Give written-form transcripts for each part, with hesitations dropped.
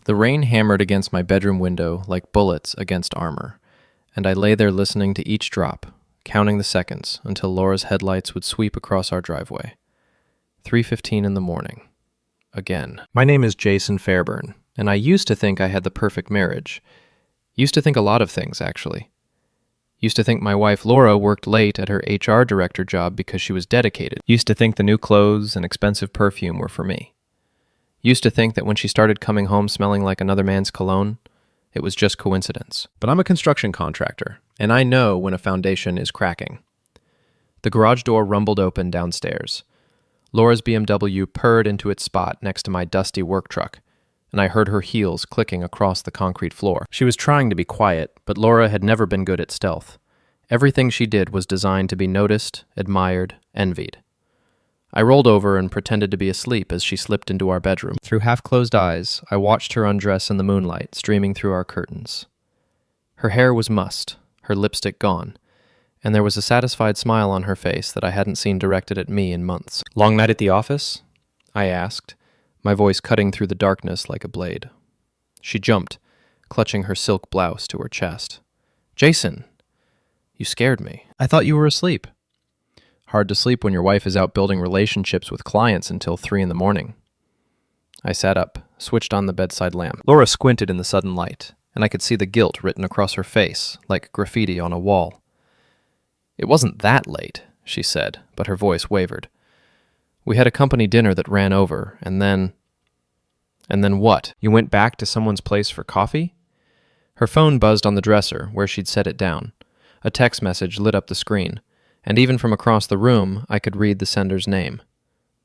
The rain hammered against my bedroom window like bullets against armor, and I lay there listening to each drop, counting the seconds until Laura's headlights would sweep across our driveway. 3:15 in the morning. Again. My name is Jason Fairburn, and I used to think I had the perfect marriage. Used to think a lot of things, actually. Used to think my wife Laura worked late at her HR director job because she was dedicated. Used to think the new clothes and expensive perfume were for me. Used to think that when she started coming home smelling like another man's cologne, it was just coincidence. But I'm a construction contractor, and I know when a foundation is cracking. The garage door rumbled open downstairs. Laura's BMW purred into its spot next to my dusty work truck, and I heard her heels clicking across the concrete floor. She was trying to be quiet, but Laura had never been good at stealth. Everything she did was designed to be noticed, admired, envied. I rolled over and pretended to be asleep as she slipped into our bedroom. Through half-closed eyes, I watched her undress in the moonlight streaming through our curtains. Her hair was mussed, her lipstick gone, and there was a satisfied smile on her face that I hadn't seen directed at me in months. "Long night at the office?" I asked, my voice cutting through the darkness like a blade. She jumped, clutching her silk blouse to her chest. "Jason, you scared me. I thought you were asleep." Hard to sleep when your wife is out building relationships with clients until 3 in the morning. I sat up, switched on the bedside lamp. Laura squinted in the sudden light, and I could see the guilt written across her face, like graffiti on a wall. "It wasn't that late," she said, but her voice wavered. "We had a company dinner that ran over, and then what? You went back to someone's place for coffee?" Her phone buzzed on the dresser, where she'd set it down. A text message lit up the screen, and even from across the room, I could read the sender's name.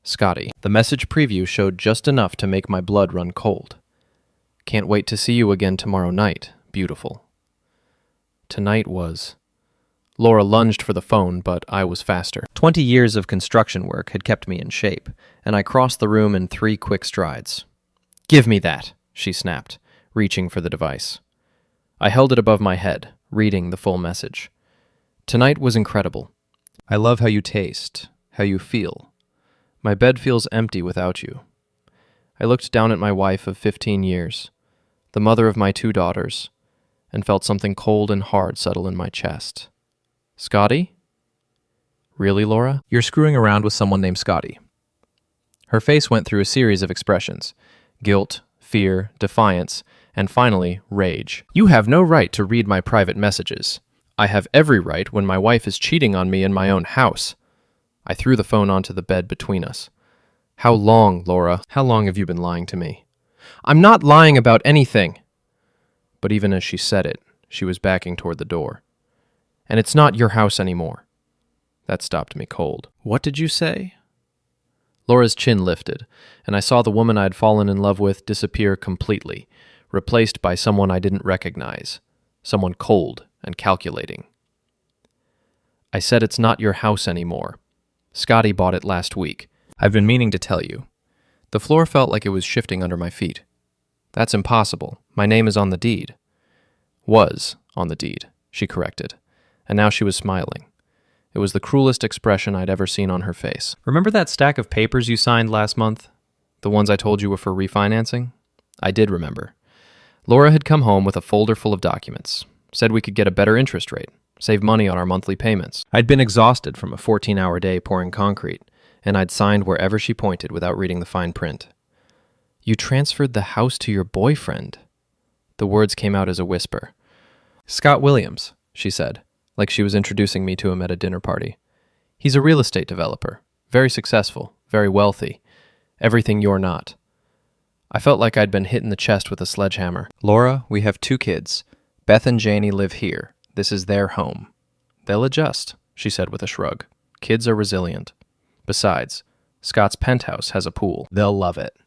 Scotty. The message preview showed just enough to make my blood run cold. "Can't wait to see you again tomorrow night, beautiful." Tonight was... Laura lunged for the phone, but I was faster. 20 years of construction work had kept me in shape, and I crossed the room in 3 quick strides. "Give me that," she snapped, reaching for the device. I held it above my head, reading the full message. "Tonight was incredible. I love how you taste, how you feel. My bed feels empty without you." I looked down at my wife of 15 years, the mother of my 2 daughters, and felt something cold and hard settle in my chest. "Scotty? Really, Laura? You're screwing around with someone named Scotty." Her face went through a series of expressions: guilt, fear, defiance, and finally, rage. "You have no right to read my private messages. I have every right when my wife is cheating on me in my own house." I threw the phone onto the bed between us. "How long, Laura? How long have you been lying to me?" "I'm not lying about anything." But even as she said it, she was backing toward the door. "And it's not your house anymore." That stopped me cold. "What did you say?" Laura's chin lifted, and I saw the woman I'd fallen in love with disappear completely, replaced by someone I didn't recognize, someone cold and calculating. "I said it's not your house anymore. Scotty bought it last week. I've been meaning to tell you." The floor felt like it was shifting under my feet. "That's impossible. My name is on the deed." "Was on the deed," she corrected, and now she was smiling. It was the cruelest expression I'd ever seen on her face. "Remember that stack of papers you signed last month? The ones I told you were for refinancing?" I did remember. Laura had come home with a folder full of documents. Said we could get a better interest rate, save money on our monthly payments. I'd been exhausted from a 14-hour day pouring concrete, and I'd signed wherever she pointed without reading the fine print. "You transferred the house to your boyfriend." The words came out as a whisper. "Scott Williams," she said, like she was introducing me to him at a dinner party. "He's a real estate developer, very successful, very wealthy, everything you're not." I felt like I'd been hit in the chest with a sledgehammer. "Laura, we have 2 kids. Beth and Janie live here. This is their home. They'll adjust," she said with a shrug. "Kids are resilient. Besides, Scott's penthouse has a pool. They'll love it."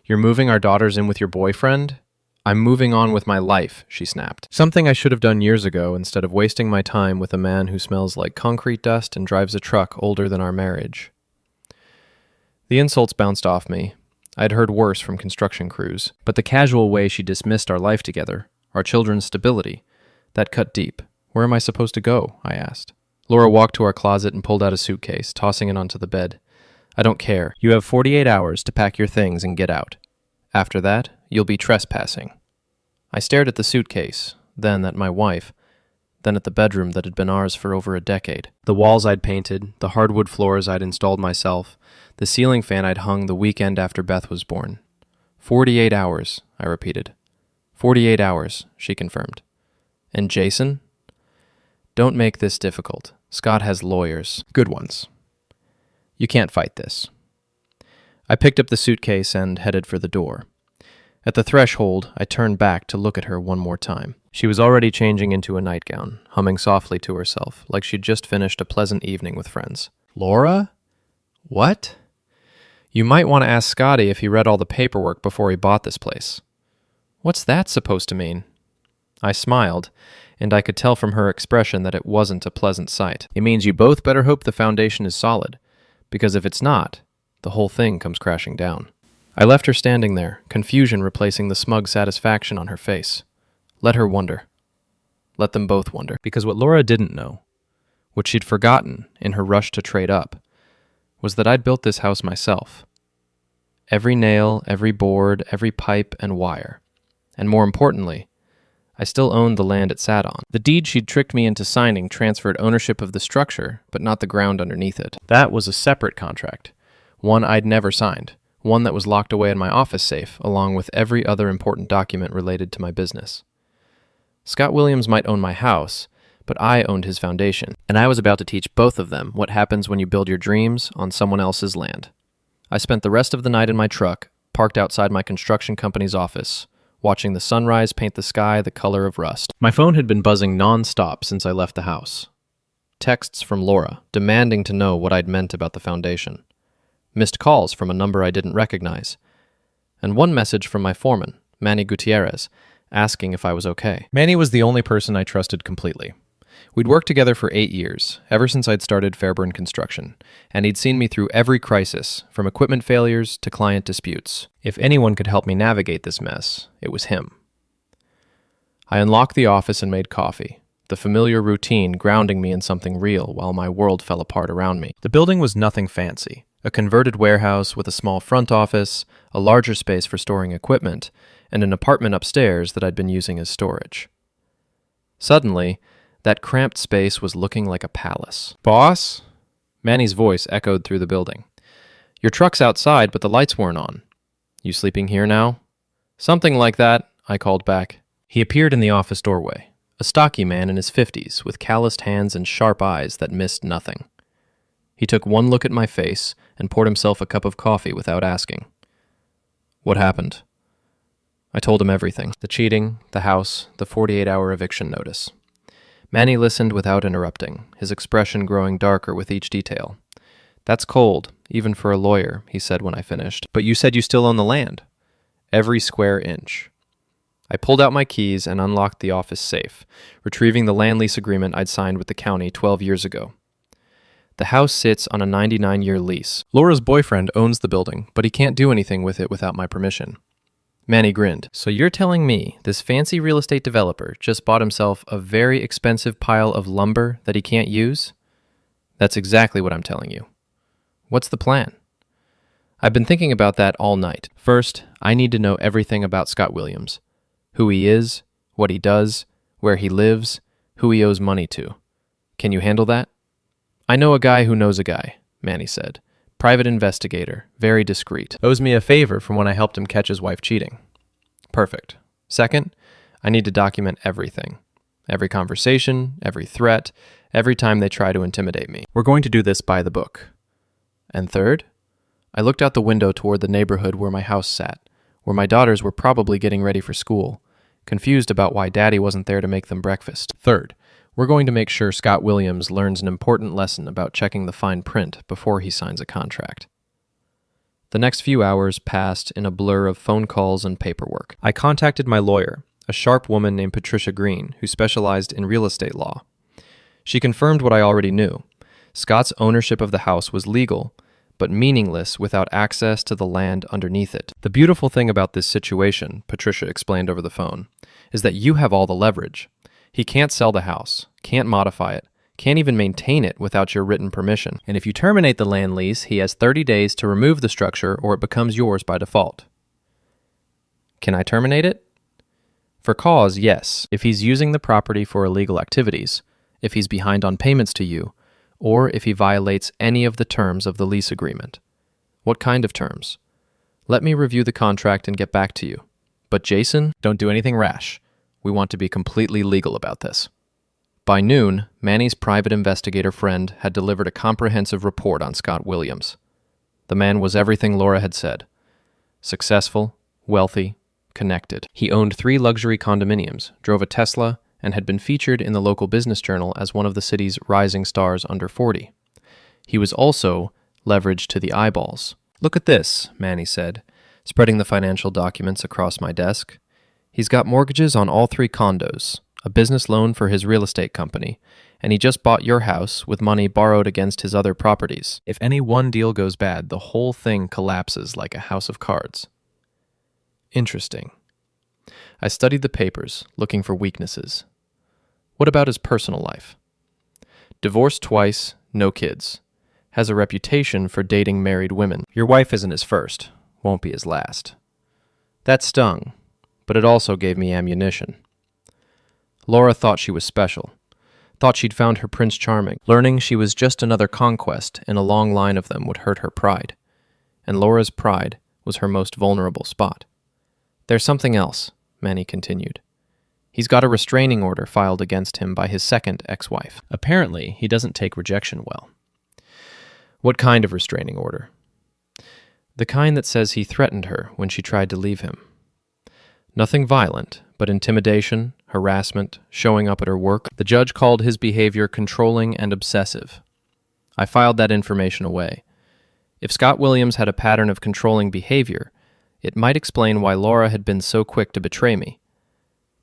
"You're moving our daughters in with your boyfriend?" "I'm moving on with my life," she snapped. Something I should have done years ago instead of wasting my time with a man who smells like concrete dust and drives a truck older than our marriage. The insults bounced off me. I'd heard worse from construction crews, but the casual way she dismissed our life together, our children's stability, that cut deep. "Where am I supposed to go?" I asked. Laura walked to our closet and pulled out a suitcase, tossing it onto the bed. "I don't care. You have 48 hours to pack your things and get out. After that, you'll be trespassing. I stared at the suitcase, then at my wife, then at the bedroom that had been ours for over a decade. The walls I'd painted, the hardwood floors I'd installed myself, the ceiling fan I'd hung the weekend after Beth was born. 48 hours, I repeated. 48 hours, she confirmed. And Jason? Don't make this difficult. Scott has lawyers. Good ones. You can't fight this. I picked up the suitcase and headed for the door. At the threshold, I turned back to look at her one more time. She was already changing into a nightgown, humming softly to herself, like she'd just finished a pleasant evening with friends. Laura? What? You might want to ask Scotty if he read all the paperwork before he bought this place. What's that supposed to mean? I smiled, and I could tell from her expression that it wasn't a pleasant sight. It means you both better hope the foundation is solid, because if it's not, the whole thing comes crashing down. I left her standing there, confusion replacing the smug satisfaction on her face. Let her wonder. Let them both wonder. Because what Laura didn't know, what she'd forgotten in her rush to trade up, was that I'd built this house myself. Every nail, every board, every pipe and wire. And more importantly, I still owned the land it sat on. The deed she'd tricked me into signing transferred ownership of the structure, but not the ground underneath it. That was a separate contract, one I'd never signed. One that was locked away in my office safe, along with every other important document related to my business. Scott Williams might own my house, but I owned his foundation, and I was about to teach both of them what happens when you build your dreams on someone else's land. I spent the rest of the night in my truck, parked outside my construction company's office, watching the sunrise paint the sky the color of rust. My phone had been buzzing non-stop since I left the house. Texts from Laura, demanding to know what I'd meant about the foundation. Missed calls from a number I didn't recognize, and one message from my foreman, Manny Gutierrez, asking if I was okay. Manny was the only person I trusted completely. We'd worked together for 8 years, ever since I'd started Fairburn Construction, and he'd seen me through every crisis, from equipment failures to client disputes. If anyone could help me navigate this mess, it was him. I unlocked the office and made coffee, the familiar routine grounding me in something real while my world fell apart around me. The building was nothing fancy. A converted warehouse with a small front office, a larger space for storing equipment, and an apartment upstairs that I'd been using as storage. Suddenly, that cramped space was looking like a palace. Boss? Manny's voice echoed through the building. Your truck's outside, but the lights weren't on. You sleeping here now? Something like that, I called back. He appeared in the office doorway, a stocky man in his 50s with calloused hands and sharp eyes that missed nothing. He took one look at my face and poured himself a cup of coffee without asking. What happened? I told him everything. The cheating, the house, the 48-hour eviction notice. Manny listened without interrupting, his expression growing darker with each detail. That's cold, even for a lawyer, he said when I finished. But you said you still own the land. Every square inch. I pulled out my keys and unlocked the office safe, retrieving the land lease agreement I'd signed with the county 12 years ago. The house sits on a 99-year lease. Laura's boyfriend owns the building, but he can't do anything with it without my permission. Manny grinned. So you're telling me this fancy real estate developer just bought himself a very expensive pile of lumber that he can't use? That's exactly what I'm telling you. What's the plan? I've been thinking about that all night. First, I need to know everything about Scott Williams. Who he is, what he does, where he lives, who he owes money to. Can you handle that? I know a guy who knows a guy, Manny said. Private investigator, very discreet. Owes me a favor from when I helped him catch his wife cheating. Perfect. Second, I need to document everything. Every conversation, every threat, every time they try to intimidate me. We're going to do this by the book. And third, I looked out the window toward the neighborhood where my house sat, where my daughters were probably getting ready for school, confused about why Daddy wasn't there to make them breakfast. Third, we're going to make sure Scott Williams learns an important lesson about checking the fine print before he signs a contract. The next few hours passed in a blur of phone calls and paperwork. I contacted my lawyer, a sharp woman named Patricia Green, who specialized in real estate law. She confirmed what I already knew. Scott's ownership of the house was legal, but meaningless without access to the land underneath it. The beautiful thing about this situation, Patricia explained over the phone, is that you have all the leverage. He can't sell the house, can't modify it, can't even maintain it without your written permission. And if you terminate the land lease, he has 30 days to remove the structure or it becomes yours by default. Can I terminate it? For cause, yes, if he's using the property for illegal activities, if he's behind on payments to you, or if he violates any of the terms of the lease agreement. What kind of terms? Let me review the contract and get back to you. But Jason, don't do anything rash. We want to be completely legal about this. By noon, Manny's private investigator friend had delivered a comprehensive report on Scott Williams. The man was everything Laura had said. Successful, wealthy, connected. He owned 3 luxury condominiums, drove a Tesla, and had been featured in the local business journal as one of the city's rising stars under 40. He was also leveraged to the eyeballs. Look at this, Manny said, spreading the financial documents across my desk. He's got mortgages on all 3 condos, a business loan for his real estate company, and he just bought your house with money borrowed against his other properties. If any one deal goes bad, the whole thing collapses like a house of cards. Interesting. I studied the papers, looking for weaknesses. What about his personal life? Divorced twice, no kids. Has a reputation for dating married women. Your wife isn't his first, won't be his last. That stung, but it also gave me ammunition. Laura thought she was special, thought she'd found her Prince Charming. Learning she was just another conquest in a long line of them would hurt her pride, and Laura's pride was her most vulnerable spot. There's something else, Manny continued. He's got a restraining order filed against him by his second ex-wife. Apparently, he doesn't take rejection well. What kind of restraining order? The kind that says he threatened her when she tried to leave him. Nothing violent, but intimidation, harassment, showing up at her work. The judge called his behavior controlling and obsessive. I filed that information away. If Scott Williams had a pattern of controlling behavior, it might explain why Laura had been so quick to betray me.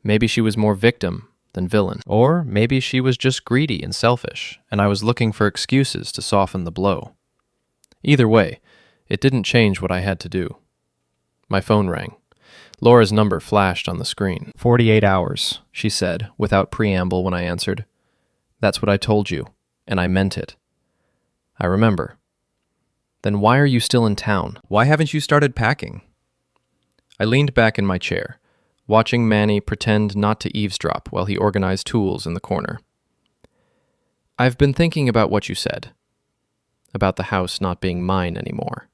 Maybe she was more victim than villain. Or maybe she was just greedy and selfish, and I was looking for excuses to soften the blow. Either way, it didn't change what I had to do. My phone rang. Laura's number flashed on the screen. 48 hours, she said, without preamble when I answered. That's what I told you, and I meant it. I remember. Then why are you still in town? Why haven't you started packing? I leaned back in my chair, watching Manny pretend not to eavesdrop while he organized tools in the corner. I've been thinking about what you said. About the house not being mine anymore.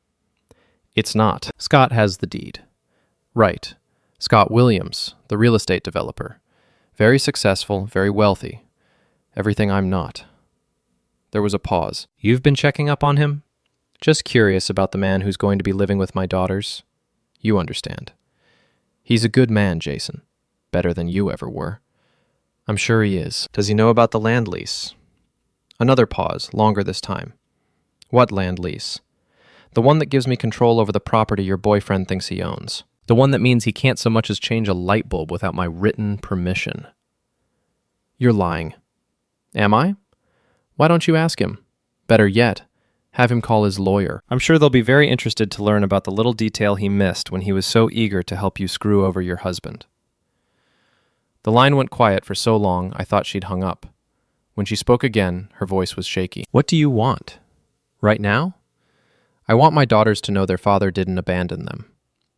It's not. Scott has the deed. Right. Scott Williams, the real estate developer. Very successful, very wealthy. Everything I'm not. There was a pause. You've been checking up on him? Just curious about the man who's going to be living with my daughters. You understand. He's a good man, Jason. Better than you ever were. I'm sure he is. Does he know about the land lease? Another pause, longer this time. What land lease? The one that gives me control over the property your boyfriend thinks he owns. The one that means he can't so much as change a light bulb without my written permission. You're lying. Am I? Why don't you ask him? Better yet, have him call his lawyer. I'm sure they'll be very interested to learn about the little detail he missed when he was so eager to help you screw over your husband. The line went quiet for so long I thought she'd hung up. When she spoke again, her voice was shaky. What do you want? Right now? I want my daughters to know their father didn't abandon them.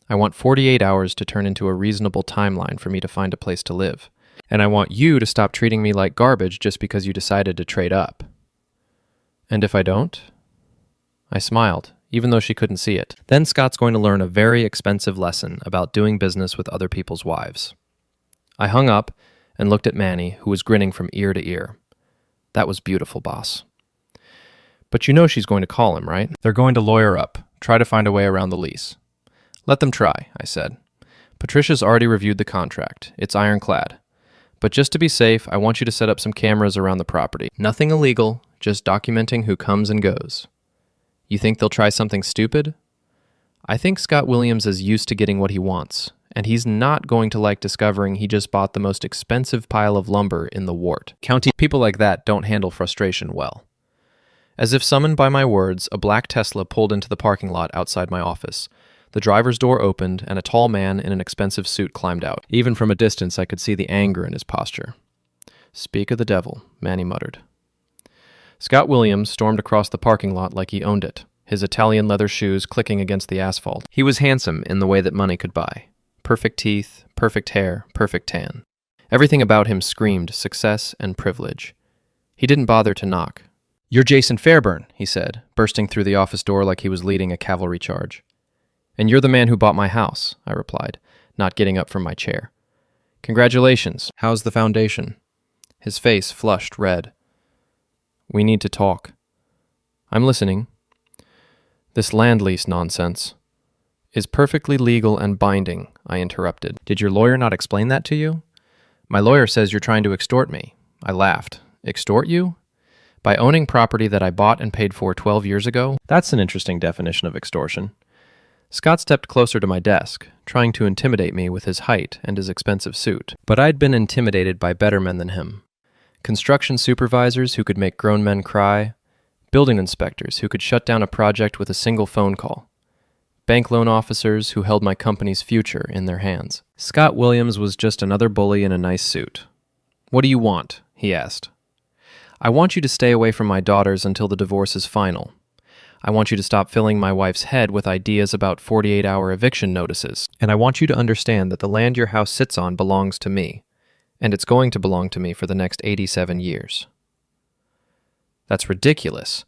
I want 48 hours to turn into a reasonable timeline for me to find a place to live. And I want you to stop treating me like garbage just because you decided to trade up. And if I don't? I smiled, even though she couldn't see it. Then Scott's going to learn a very expensive lesson about doing business with other people's wives. I hung up and looked at Manny, who was grinning from ear to ear. That was beautiful, boss. But you know she's going to call him, right? They're going to lawyer up, try to find a way around the lease. Let them try, I said. Patricia's already reviewed the contract. It's ironclad. But just to be safe, I want you to set up some cameras around the property. Nothing illegal, just documenting who comes and goes. You think they'll try something stupid? I think Scott Williams is used to getting what he wants, and he's not going to like discovering he just bought the most expensive pile of lumber in the wart. County people like that don't handle frustration well. As if summoned by my words, a black Tesla pulled into the parking lot outside my office. The driver's door opened, and a tall man in an expensive suit climbed out. Even from a distance, I could see the anger in his posture. Speak of the devil, Manny muttered. Scott Williams stormed across the parking lot like he owned it, his Italian leather shoes clicking against the asphalt. He was handsome in the way that money could buy. perfect teeth, perfect hair, perfect tan. Everything about him screamed success and privilege. He didn't bother to knock. "You're Jason Fairburn," he said, bursting through the office door like he was leading a cavalry charge. "And you're the man who bought my house," I replied, not getting up from my chair. "Congratulations. How's the foundation?" His face flushed red. "We need to talk." "I'm listening." "This land lease nonsense is perfectly legal and binding," I interrupted. "Did your lawyer not explain that to you?" "My lawyer says you're trying to extort me." I laughed. "Extort you? By owning property that I bought and paid for 12 years ago? That's an interesting definition of extortion." Scott stepped closer to my desk, trying to intimidate me with his height and his expensive suit. But I'd been intimidated by better men than him. Construction supervisors who could make grown men cry, building inspectors who could shut down a project with a single phone call, bank loan officers who held my company's future in their hands. Scott Williams was just another bully in a nice suit. "What do you want?" he asked. "I want you to stay away from my daughters until the divorce is final. I want you to stop filling my wife's head with ideas about 48-hour eviction notices. And I want you to understand that the land your house sits on belongs to me, and it's going to belong to me for the next 87 years. "That's ridiculous.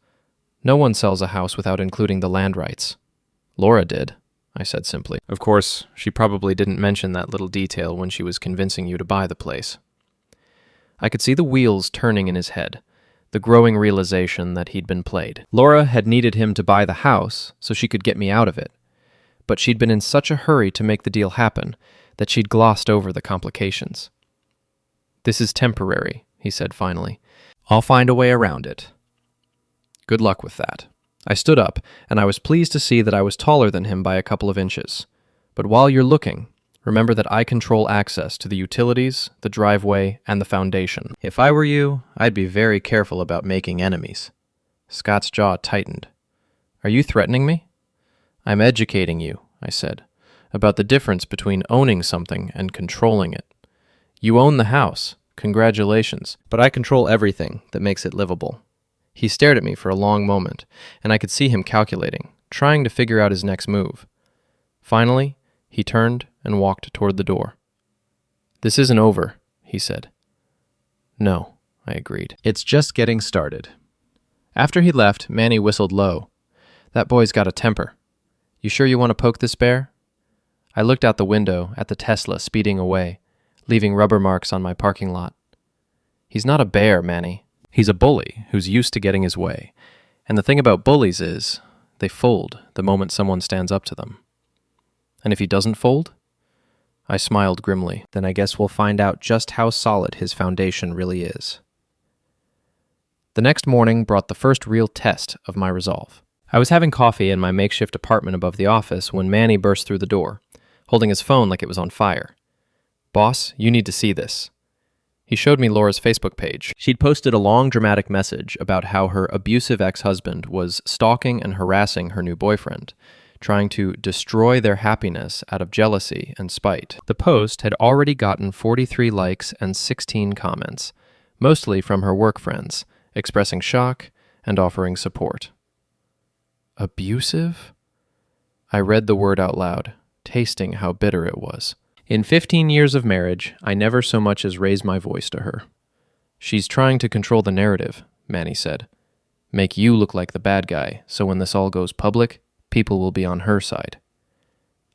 No one sells a house without including the land rights." "Laura did," I said simply. "Of course, she probably didn't mention that little detail when she was convincing you to buy the place." I could see the wheels turning in his head, the growing realization that he'd been played. Laura had needed him to buy the house so she could get me out of it, but she'd been in such a hurry to make the deal happen that she'd glossed over the complications. "This is temporary," he said finally. "I'll find a way around it." Good luck with that. I stood up, and I was pleased to see that I was taller than him by a couple of inches. But while you're looking, remember that I control access to the utilities, the driveway, and the foundation. If I were you, I'd be very careful about making enemies. Scott's jaw tightened. "Are you threatening me?" "I'm educating you," I said, "about the difference between owning something and controlling it. You own the house. Congratulations. But I control everything that makes it livable." He stared at me for a long moment, and I could see him calculating, trying to figure out his next move. Finally, he turned and walked toward the door. "This isn't over," he said. "No," I agreed. "It's just getting started." After he left, Manny whistled low. "That boy's got a temper. You sure you want to poke this bear?" I looked out the window at the Tesla speeding away, leaving rubber marks on my parking lot. "He's not a bear, Manny. He's a bully who's used to getting his way. And the thing about bullies is, they fold the moment someone stands up to them. And if he doesn't fold?" I smiled grimly. "Then I guess we'll find out just how solid his foundation really is." The next morning brought the first real test of my resolve. I was having coffee in my makeshift apartment above the office when Manny burst through the door, holding his phone like it was on fire. "Boss, you need to see this." He showed me Laura's Facebook page. She'd posted a long, dramatic message about how her abusive ex-husband was stalking and harassing her new boyfriend, trying to destroy their happiness out of jealousy and spite. The post had already gotten 43 likes and 16 comments, mostly from her work friends, expressing shock and offering support. Abusive? I read the word out loud, tasting how bitter it was. In 15 years of marriage, I never so much as raised my voice to her. "She's trying to control the narrative," Manny said. "Make you look like the bad guy, so when this all goes public, people will be on her side."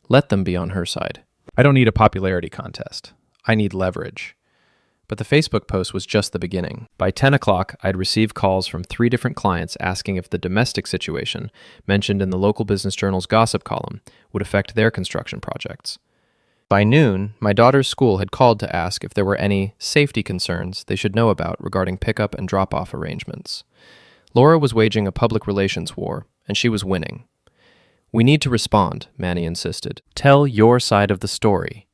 Let them be on her side. I don't need a popularity contest. I need leverage. But the Facebook post was just the beginning. By 10 o'clock, I'd received calls from 3 different clients asking if the domestic situation mentioned in the local business journal's gossip column would affect their construction projects. By noon, my daughter's school had called to ask if there were any safety concerns they should know about regarding pickup and drop-off arrangements. Laura was waging a public relations war, and she was winning. "We need to respond," Manny insisted. "Tell your side of the story."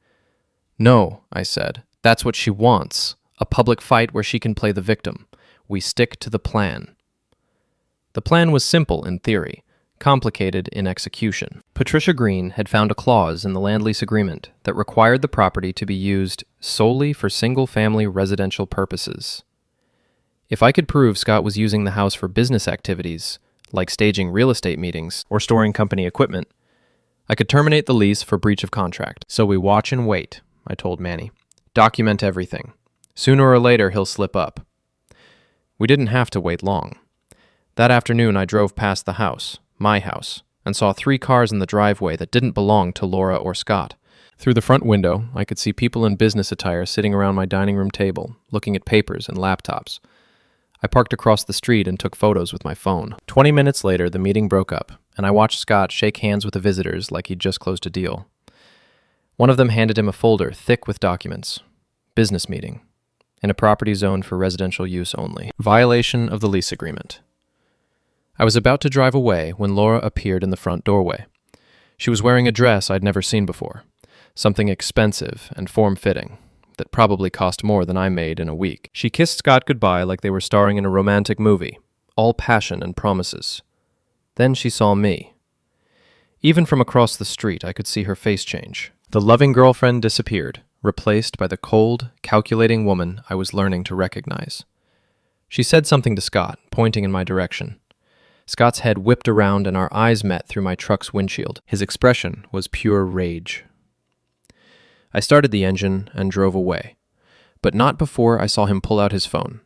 "No," I said. "That's what she wants. A public fight where she can play the victim. We stick to the plan." The plan was simple in theory, complicated in execution. Patricia Green had found a clause in the land lease agreement that required the property to be used solely for single-family residential purposes. If I could prove Scott was using the house for business activities, like staging real estate meetings or storing company equipment, I could terminate the lease for breach of contract. So we watch and wait, I told Manny. Document everything. Sooner or later, he'll slip up. We didn't have to wait long. That afternoon, I drove past the house, my house, and saw 3 cars in the driveway that didn't belong to Laura or Scott. Through the front window, I could see people in business attire sitting around my dining room table, looking at papers and laptops. I parked across the street and took photos with my phone. 20 minutes later, the meeting broke up, and I watched Scott shake hands with the visitors like he'd just closed a deal. One of them handed him a folder thick with documents. Business meeting. In a property zoned for residential use only. Violation of the lease agreement. I was about to drive away when Laura appeared in the front doorway. She was wearing a dress I'd never seen before, something expensive and form-fitting that probably cost more than I made in a week. She kissed Scott goodbye like they were starring in a romantic movie, all passion and promises. Then she saw me. Even from across the street, I could see her face change. The loving girlfriend disappeared, replaced by the cold, calculating woman I was learning to recognize. She said something to Scott, pointing in my direction. Scott's head whipped around and our eyes met through my truck's windshield. His expression was pure rage. I started the engine and drove away, but not before I saw him pull out his phone,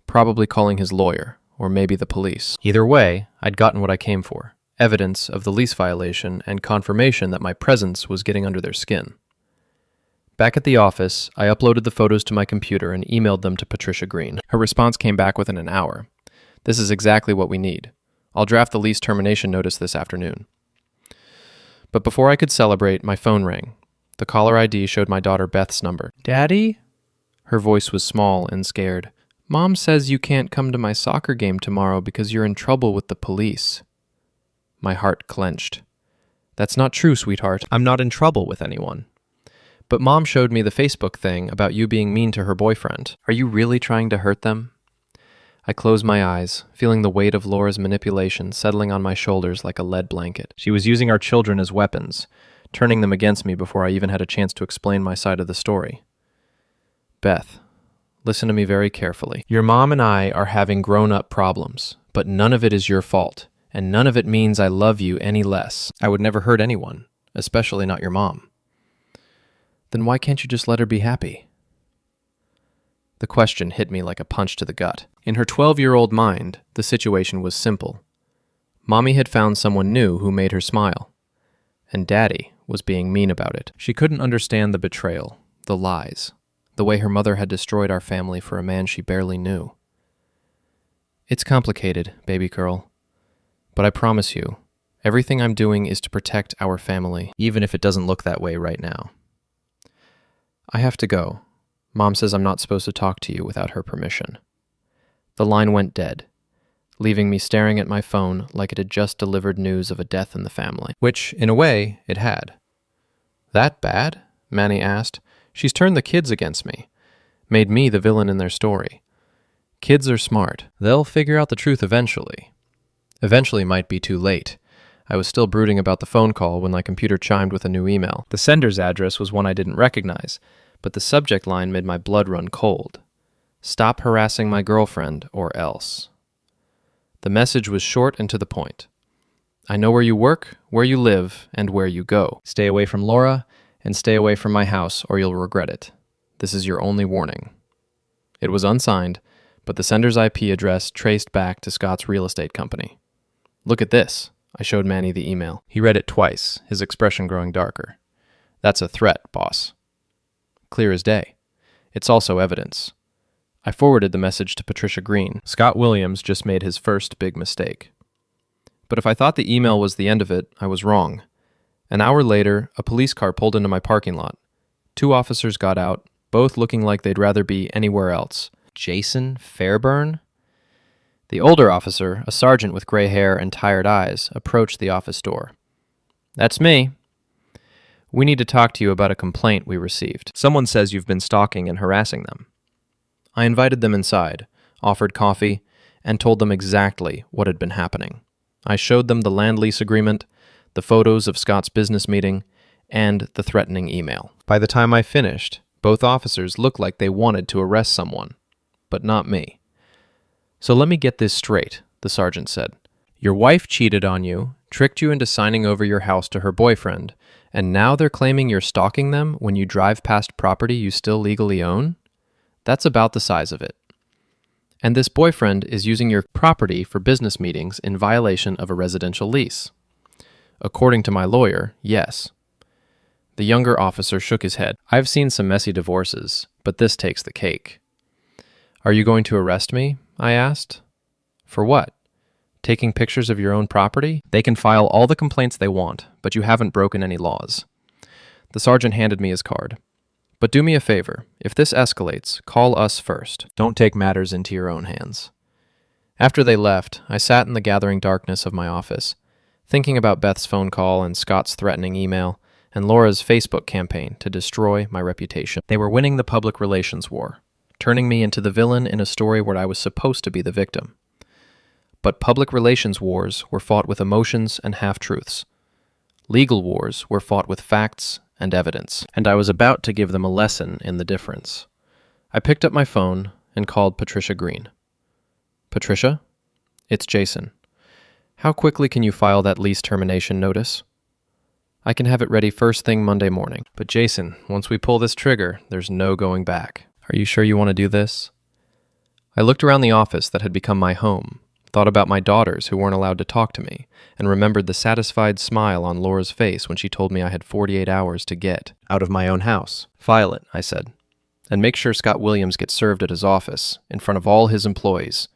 probably calling his lawyer, or maybe the police. Either way, I'd gotten what I came for, evidence of the lease violation and confirmation that my presence was getting under their skin. Back at the office, I uploaded the photos to my computer and emailed them to Patricia Green. Her response came back within an hour. This is exactly what we need. I'll draft the lease termination notice this afternoon. But before I could celebrate, my phone rang. The caller ID showed my daughter Beth's number. "Daddy?" Her voice was small and scared. "Mom says you can't come to my soccer game tomorrow because you're in trouble with the police." My heart clenched. "That's not true, sweetheart. I'm not in trouble with anyone. But Mom showed me the Facebook thing about you being mean to her boyfriend. Are you really trying to hurt them?" I closed my eyes, feeling the weight of Laura's manipulation settling on my shoulders like a lead blanket. She was using our children as weapons, turning them against me before I even had a chance to explain my side of the story. "Beth, listen to me very carefully. Your mom and I are having grown-up problems, but none of it is your fault, and none of it means I love you any less. I would never hurt anyone, especially not your mom. Then why can't you just let her be happy?" The question hit me like a punch to the gut. In her 12-year-old mind, the situation was simple. Mommy had found someone new who made her smile, and Daddy was being mean about it. She couldn't understand the betrayal, the lies, the way her mother had destroyed our family for a man she barely knew. It's complicated, baby girl, but I promise you, everything I'm doing is to protect our family, even if it doesn't look that way right now. I have to go. Mom says I'm not supposed to talk to you without her permission. The line went dead, leaving me staring at my phone like it had just delivered news of a death in the family, which, in a way, it had. "That bad?" Manny asked. "She's turned the kids against me, made me the villain in their story. Kids are smart. They'll figure out the truth eventually." Eventually might be too late. I was still brooding about the phone call when my computer chimed with a new email. The sender's address was one I didn't recognize, but the subject line made my blood run cold. "Stop harassing my girlfriend, or else." The message was short and to the point. "I know where you work, where you live, and where you go. Stay away from Laura, and stay away from my house, or you'll regret it. This is your only warning." It was unsigned, but the sender's IP address traced back to Scott's real estate company. "Look at this." I showed Manny the email. He read it twice, his expression growing darker. "That's a threat, boss." Clear as day. It's also evidence. I forwarded the message to Patricia Green. Scott Williams just made his first big mistake. But if I thought the email was the end of it, I was wrong. An hour later, a police car pulled into my parking lot. 2 officers got out, both looking like they'd rather be anywhere else. Jason Fairburn? The older officer, a sergeant with gray hair and tired eyes, approached the office door. "That's me. We need to talk to you about a complaint we received. Someone says you've been stalking and harassing them." I invited them inside, offered coffee, and told them exactly what had been happening. I showed them the land lease agreement, the photos of Scott's business meeting, and the threatening email. By the time I finished, both officers looked like they wanted to arrest someone, but not me. "So let me get this straight," the sergeant said. "Your wife cheated on you, tricked you into signing over your house to her boyfriend, and now they're claiming you're stalking them when you drive past property you still legally own? That's about the size of it. And this boyfriend is using your property for business meetings in violation of a residential lease. According to my lawyer, yes. The younger officer shook his head. I've seen some messy divorces, but this takes the cake. Are you going to arrest me? I asked. For what? Taking pictures of your own property? They can file all the complaints they want, but you haven't broken any laws. The sergeant handed me his card. But do me a favor. If this escalates, call us first. Don't take matters into your own hands. After they left, I sat in the gathering darkness of my office, thinking about Beth's phone call and Scott's threatening email, and Laura's Facebook campaign to destroy my reputation. They were winning the public relations war, turning me into the villain in a story where I was supposed to be the victim. But public relations wars were fought with emotions and half-truths. Legal wars were fought with facts and evidence, and I was about to give them a lesson in the difference. I picked up my phone and called Patricia Green. Patricia? It's Jason. How quickly can you file that lease termination notice? I can have it ready first thing Monday morning. But Jason, once we pull this trigger, there's no going back. Are you sure you want to do this? I looked around the office that had become my home, thought about my daughters who weren't allowed to talk to me, and remembered the satisfied smile on Laura's face when she told me I had 48 hours to get out of my own house. File it, I said, and make sure Scott Williams gets served at his office, in front of all his employees.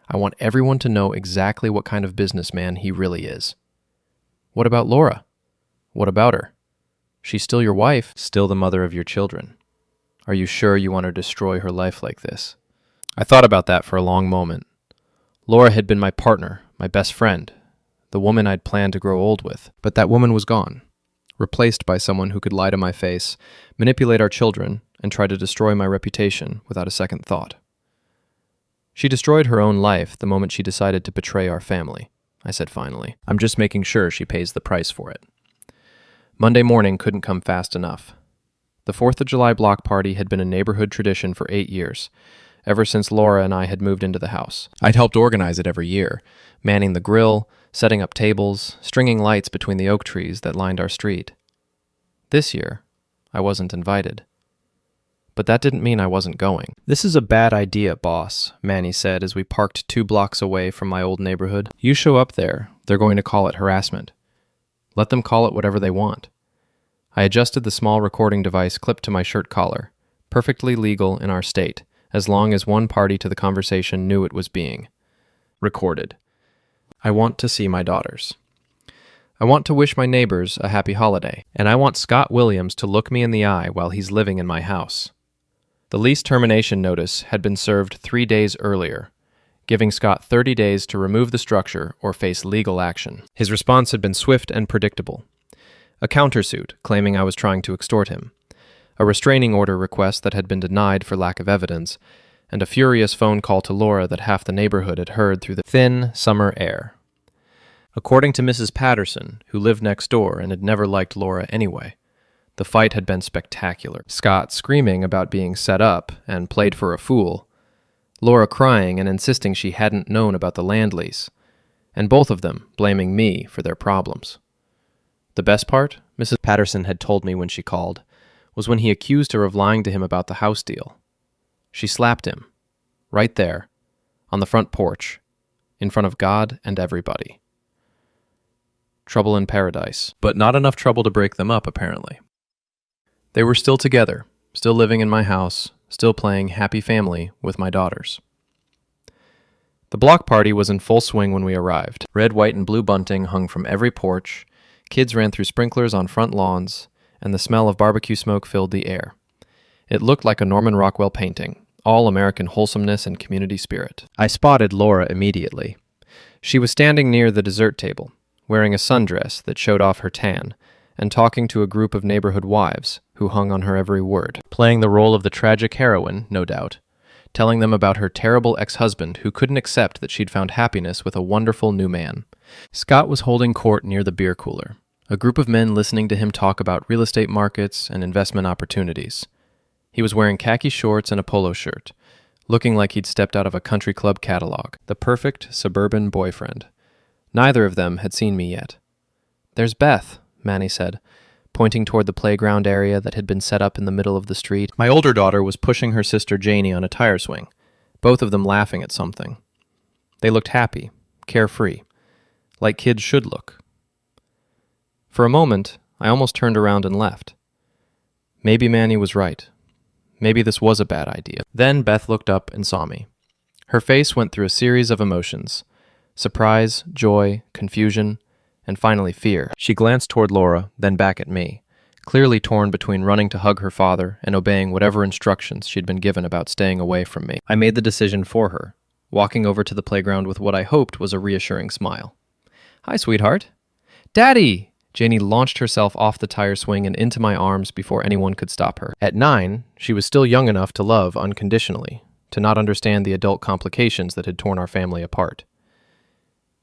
I want everyone to know exactly what kind of businessman he really is. What about Laura? What about her? She's still your wife, still the mother of your children. Are you sure you want to destroy her life like this? I thought about that for a long moment. Laura had been my partner, my best friend, the woman I'd planned to grow old with. But that woman was gone, replaced by someone who could lie to my face, manipulate our children, and try to destroy my reputation without a second thought. She destroyed her own life the moment she decided to betray our family, I said finally. I'm just making sure she pays the price for it. Monday morning couldn't come fast enough. The 4th of July block party had been a neighborhood tradition for 8 years, ever since Laura and I had moved into the house. I'd helped organize it every year, manning the grill, setting up tables, stringing lights between the oak trees that lined our street. This year, I wasn't invited. But that didn't mean I wasn't going. This is a bad idea, boss, Manny said as we parked 2 blocks away from my old neighborhood. You show up there, they're going to call it harassment. Let them call it whatever they want. I adjusted the small recording device clipped to my shirt collar, perfectly legal in our state, as long as one party to the conversation knew it was being recorded. I want to see my daughters. I want to wish my neighbors a happy holiday, and I want Scott Williams to look me in the eye while he's living in my house. The lease termination notice had been served 3 days earlier, giving Scott 30 days to remove the structure or face legal action. His response had been swift and predictable. A countersuit claiming I was trying to extort him, a restraining order request that had been denied for lack of evidence, and a furious phone call to Laura that half the neighborhood had heard through the thin summer air. According to Mrs. Patterson, who lived next door and had never liked Laura anyway, the fight had been spectacular. Scott screaming about being set up and played for a fool, Laura crying and insisting she hadn't known about the land lease, and both of them blaming me for their problems. The best part, Mrs. Patterson had told me when she called, was when he accused her of lying to him about the house deal. She slapped him, right there, on the front porch, in front of God and everybody. Trouble in paradise, but not enough trouble to break them up, apparently. They were still together, still living in my house, still playing happy family with my daughters. The block party was in full swing when we arrived. Red, white, and blue bunting hung from every porch, kids ran through sprinklers on front lawns, and the smell of barbecue smoke filled the air. It looked like a Norman Rockwell painting, all American wholesomeness and community spirit. I spotted Laura immediately. She was standing near the dessert table, wearing a sundress that showed off her tan, and talking to a group of neighborhood wives who hung on her every word, playing the role of the tragic heroine, no doubt, telling them about her terrible ex-husband who couldn't accept that she'd found happiness with a wonderful new man. Scott was holding court near the beer cooler, a group of men listening to him talk about real estate markets and investment opportunities. He was wearing khaki shorts and a polo shirt, looking like he'd stepped out of a country club catalog, the perfect suburban boyfriend. Neither of them had seen me yet, There's Beth, Manny said, pointing toward the playground area that had been set up in the middle of the street. My older daughter was pushing her sister Janie on a tire swing, both of them laughing at something. They looked happy, carefree, like kids should look. For a moment, I almost turned around and left. Maybe Manny was right. Maybe this was a bad idea. Then Beth looked up and saw me. Her face went through a series of emotions: surprise, joy, confusion, and finally fear. She glanced toward Laura, then back at me, clearly torn between running to hug her father and obeying whatever instructions she'd been given about staying away from me. I made the decision for her, walking over to the playground with what I hoped was a reassuring smile. "Hi, sweetheart." "Daddy!" Janie launched herself off the tire swing and into my arms before anyone could stop her. At 9, she was still young enough to love unconditionally, to not understand the adult complications that had torn our family apart.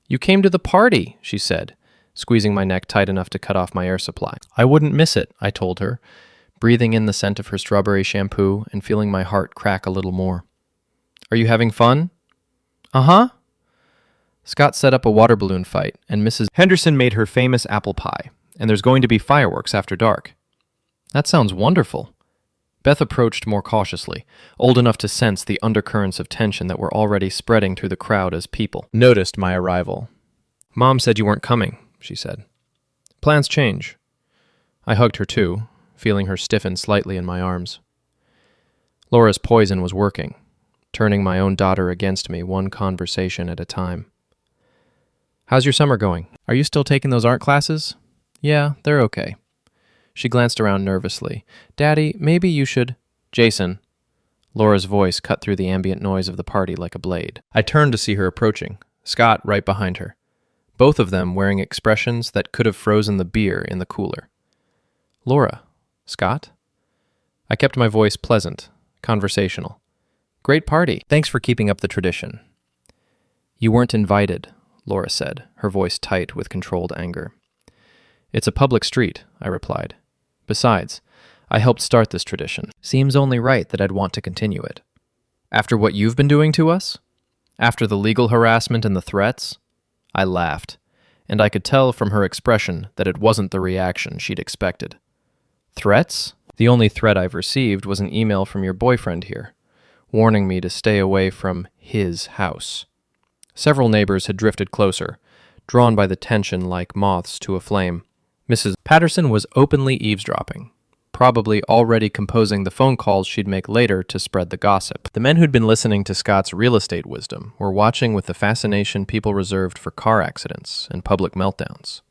"You came to the party," she said, squeezing my neck tight enough to cut off my air supply. "I wouldn't miss it," I told her, breathing in the scent of her strawberry shampoo and feeling my heart crack a little more. "Are you having fun?" "Uh-huh." Scott set up a water balloon fight, and Mrs. Henderson made her famous apple pie, and there's going to be fireworks after dark. "That sounds wonderful." Beth approached more cautiously, old enough to sense the undercurrents of tension that were already spreading through the crowd as people noticed my arrival. "Mom said you weren't coming," she said. "Plans change." I hugged her too, feeling her stiffen slightly in my arms. Laura's poison was working, turning my own daughter against me one conversation at a time. "How's your summer going? Are you still taking those art classes?" "Yeah, they're okay." She glanced around nervously. "Daddy, maybe you should—" "Jason." Laura's voice cut through the ambient noise of the party like a blade. I turned to see her approaching, Scott right behind her, both of them wearing expressions that could have frozen the beer in the cooler. "Laura, Scott?" I kept my voice pleasant, conversational. "Great party. Thanks for keeping up the tradition." "You weren't invited," Laura said, her voice tight with controlled anger. "It's a public street," I replied. "Besides, I helped start this tradition. Seems only right that I'd want to continue it. After what you've been doing to us? After the legal harassment and the threats?" I laughed, and I could tell from her expression that it wasn't the reaction she'd expected. "Threats? The only threat I've received was an email from your boyfriend here, warning me to stay away from his house." Several neighbors had drifted closer, drawn by the tension like moths to a flame. Mrs. Patterson was openly eavesdropping, probably already composing the phone calls she'd make later to spread the gossip. The men who'd been listening to Scott's real estate wisdom were watching with the fascination people reserved for car accidents and public meltdowns.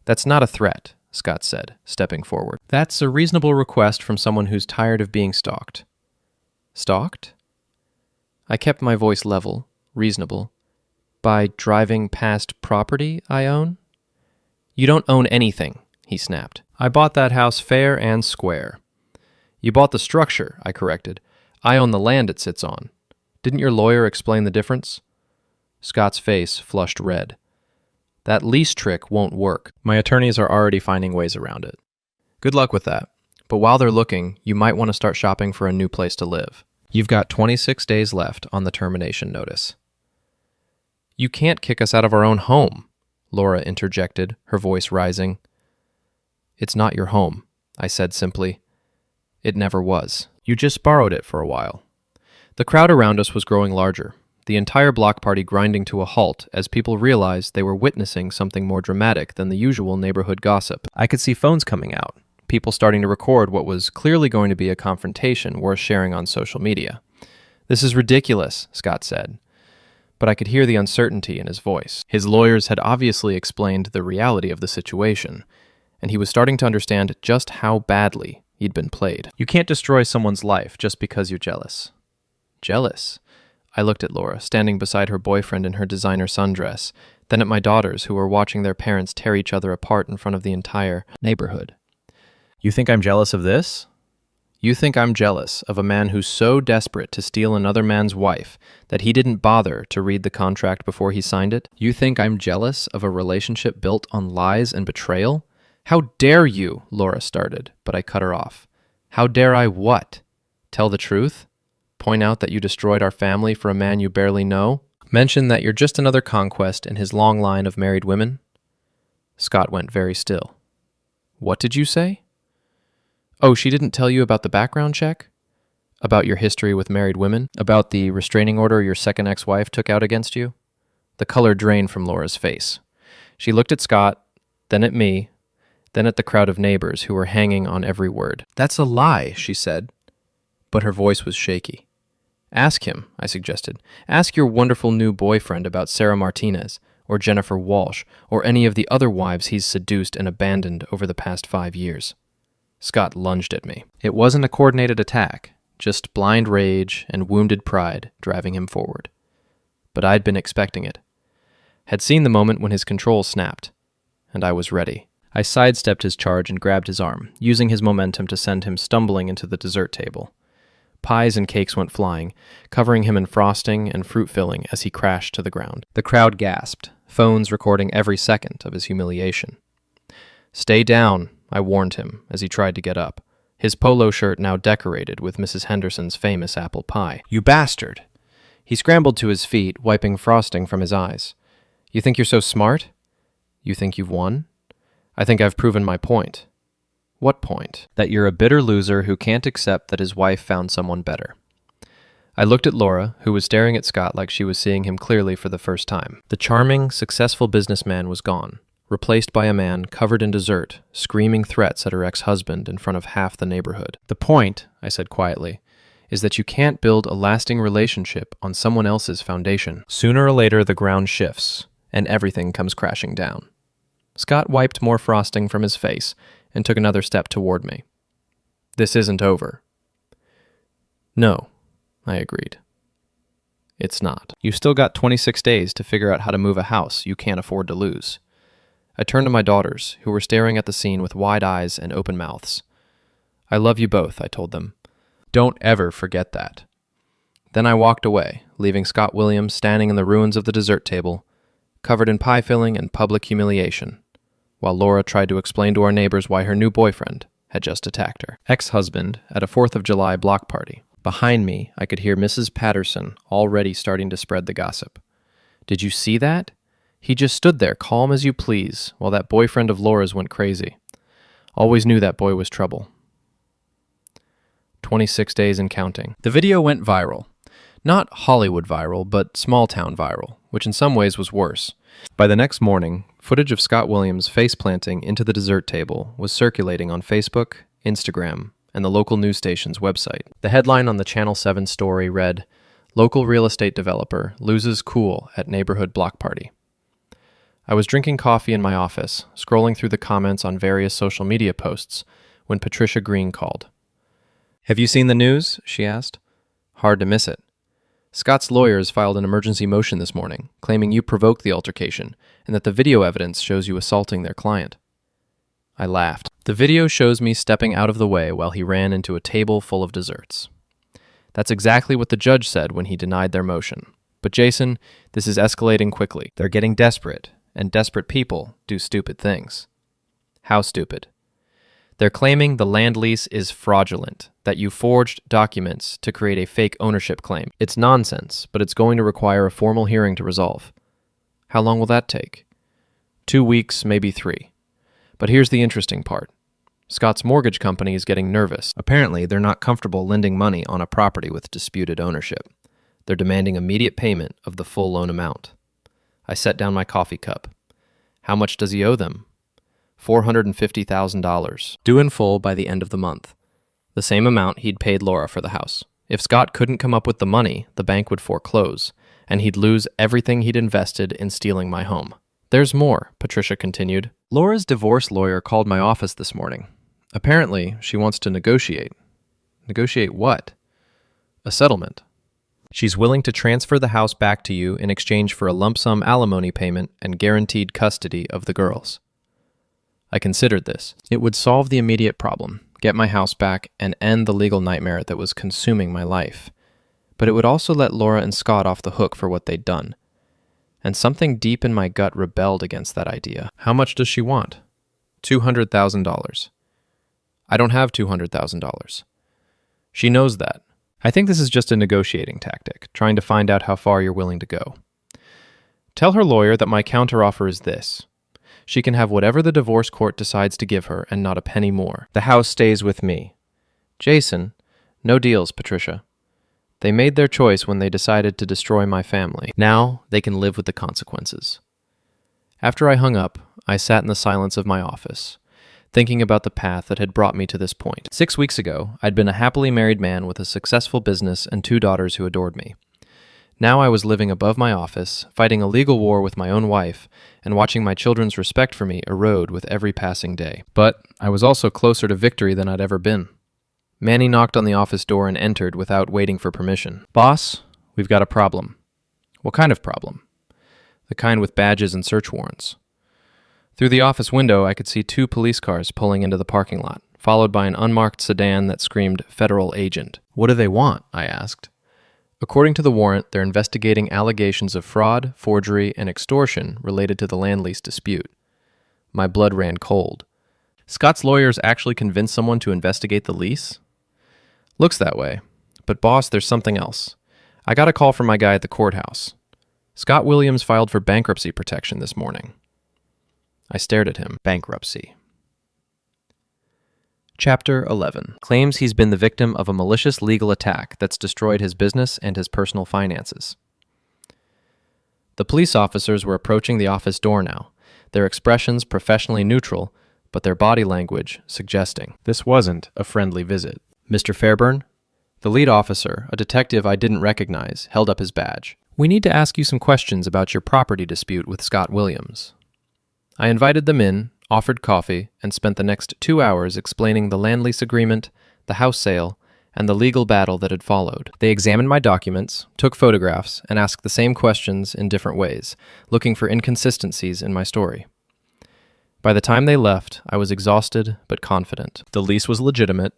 "That's not a threat," Scott said, stepping forward. "That's a reasonable request from someone who's tired of being stalked." "Stalked?" I kept my voice level, reasonable. "By driving past property I own?" "You don't own anything," he snapped. "I bought that house fair and square." "You bought the structure," I corrected. "I own the land it sits on. Didn't your lawyer explain the difference?" Scott's face flushed red. "That lease trick won't work. My attorneys are already finding ways around it." "Good luck with that. But while they're looking, you might want to start shopping for a new place to live. You've got 26 days left on the termination notice." "You can't kick us out of our own home," Laura interjected, her voice rising. "It's not your home," I said simply. "It never was. You just borrowed it for a while." The crowd around us was growing larger, the entire block party grinding to a halt as people realized they were witnessing something more dramatic than the usual neighborhood gossip. I could see phones coming out, people starting to record what was clearly going to be a confrontation worth sharing on social media. "This is ridiculous," Scott said. But I could hear the uncertainty in his voice. His lawyers had obviously explained the reality of the situation, and he was starting to understand just how badly he'd been played. "You can't destroy someone's life just because you're jealous." "Jealous?" I looked at Laura, standing beside her boyfriend in her designer sundress, then at my daughters, who were watching their parents tear each other apart in front of the entire neighborhood. "You think I'm jealous of this?" "You think I'm jealous of a man who's so desperate to steal another man's wife that he didn't bother to read the contract before he signed it? You think I'm jealous of a relationship built on lies and betrayal? How dare you?" Laura started, but I cut her off. "How dare I what? Tell the truth? Point out that you destroyed our family for a man you barely know? Mention that you're just another conquest in his long line of married women?" Scott went very still. What did you say? Oh, she didn't tell you about the background check? About your history with married women? About the restraining order your second ex-wife took out against you? The color drained from Laura's face. She looked at Scott, then at me, then at the crowd of neighbors who were hanging on every word. That's a lie, she said, but her voice was shaky. Ask him, I suggested. Ask your wonderful new boyfriend about Sarah Martinez, or Jennifer Walsh, or any of the other wives he's seduced and abandoned over the past 5 years. Scott lunged at me. It wasn't a coordinated attack, just blind rage and wounded pride driving him forward. But I'd been expecting it. Had seen the moment when his control snapped, and I was ready. I sidestepped his charge and grabbed his arm, using his momentum to send him stumbling into the dessert table. Pies and cakes went flying, covering him in frosting and fruit filling as he crashed to the ground. The crowd gasped, phones recording every second of his humiliation. Stay down, I warned him as he tried to get up, his polo shirt now decorated with Mrs. Henderson's famous apple pie. You bastard! He scrambled to his feet, wiping frosting from his eyes. You think you're so smart? You think you've won? I think I've proven my point. What point? That you're a bitter loser who can't accept that his wife found someone better. I looked at Laura, who was staring at Scott like she was seeing him clearly for the first time. The charming, successful businessman was gone, replaced by a man covered in dessert, screaming threats at her ex-husband in front of half the neighborhood. The point, I said quietly, is that you can't build a lasting relationship on someone else's foundation. Sooner or later, the ground shifts, and everything comes crashing down. Scott wiped more frosting from his face and took another step toward me. This isn't over. No, I agreed. It's not. You've still got 26 days to figure out how to move a house you can't afford to lose. I turned to my daughters, who were staring at the scene with wide eyes and open mouths. I love you both, I told them. Don't ever forget that. Then I walked away, leaving Scott Williams standing in the ruins of the dessert table, covered in pie filling and public humiliation, while Laura tried to explain to our neighbors why her new boyfriend had just attacked her. Ex-husband at a 4th of July block party. Behind me, I could hear Mrs. Patterson already starting to spread the gossip. Did you see that? He just stood there, calm as you please, while that boyfriend of Laura's went crazy. Always knew that boy was trouble. 26 days and counting. The video went viral. Not Hollywood viral, but small-town viral, which in some ways was worse. By the next morning, footage of Scott Williams face-planting into the dessert table was circulating on Facebook, Instagram, and the local news station's website. The headline on the Channel 7 story read, "Local real estate developer loses cool at neighborhood block party." I was drinking coffee in my office, scrolling through the comments on various social media posts, when Patricia Green called. Have you seen the news? She asked. Hard to miss it. Scott's lawyers filed an emergency motion this morning, claiming you provoked the altercation, and that the video evidence shows you assaulting their client. I laughed. The video shows me stepping out of the way while he ran into a table full of desserts. That's exactly what the judge said when he denied their motion. But Jason, this is escalating quickly. They're getting desperate, and desperate people do stupid things. How stupid? They're claiming the land lease is fraudulent, that you forged documents to create a fake ownership claim. It's nonsense, but it's going to require a formal hearing to resolve. How long will that take? 2 weeks, maybe 3. But here's the interesting part. Scott's mortgage company is getting nervous. Apparently, they're not comfortable lending money on a property with disputed ownership. They're demanding immediate payment of the full loan amount. I set down my coffee cup. How much does he owe them? $450,000, due in full by the end of the month. The same amount he'd paid Laura for the house. If Scott couldn't come up with the money, the bank would foreclose, and he'd lose everything he'd invested in stealing my home. There's more, Patricia continued. Laura's divorce lawyer called my office this morning. Apparently, she wants to negotiate. Negotiate what? A settlement. She's willing to transfer the house back to you in exchange for a lump sum alimony payment and guaranteed custody of the girls. I considered this. It would solve the immediate problem, get my house back, and end the legal nightmare that was consuming my life. But it would also let Laura and Scott off the hook for what they'd done. And something deep in my gut rebelled against that idea. How much does she want? $200,000. I don't have $200,000. She knows that. I think this is just a negotiating tactic, trying to find out how far you're willing to go. Tell her lawyer that my counteroffer is this. She can have whatever the divorce court decides to give her and not a penny more. The house stays with me. Jason, no deals, Patricia. They made their choice when they decided to destroy my family. Now they can live with the consequences. After I hung up, I sat in the silence of my office, thinking about the path that had brought me to this point. 6 weeks ago, I'd been a happily married man with a successful business and 2 daughters who adored me. Now I was living above my office, fighting a legal war with my own wife, and watching my children's respect for me erode with every passing day. But I was also closer to victory than I'd ever been. Manny knocked on the office door and entered without waiting for permission. Boss, we've got a problem. What kind of problem? The kind with badges and search warrants. Through the office window, I could see 2 police cars pulling into the parking lot, followed by an unmarked sedan that screamed federal agent. What do they want? I asked. According to the warrant, they're investigating allegations of fraud, forgery, and extortion related to the land lease dispute. My blood ran cold. Scott's lawyers actually convinced someone to investigate the lease? Looks that way. But boss, there's something else. I got a call from my guy at the courthouse. Scott Williams filed for bankruptcy protection this morning. I stared at him. Bankruptcy. Chapter 11. Claims he's been the victim of a malicious legal attack that's destroyed his business and his personal finances. The police officers were approaching the office door now, their expressions professionally neutral, but their body language suggesting this wasn't a friendly visit. Mr. Fairburn? The lead officer, a detective I didn't recognize, held up his badge. We need to ask you some questions about your property dispute with Scott Williams. I invited them in, offered coffee, and spent the next 2 hours explaining the land lease agreement, the house sale, and the legal battle that had followed. They examined my documents, took photographs, and asked the same questions in different ways, looking for inconsistencies in my story. By the time they left, I was exhausted but confident. The lease was legitimate,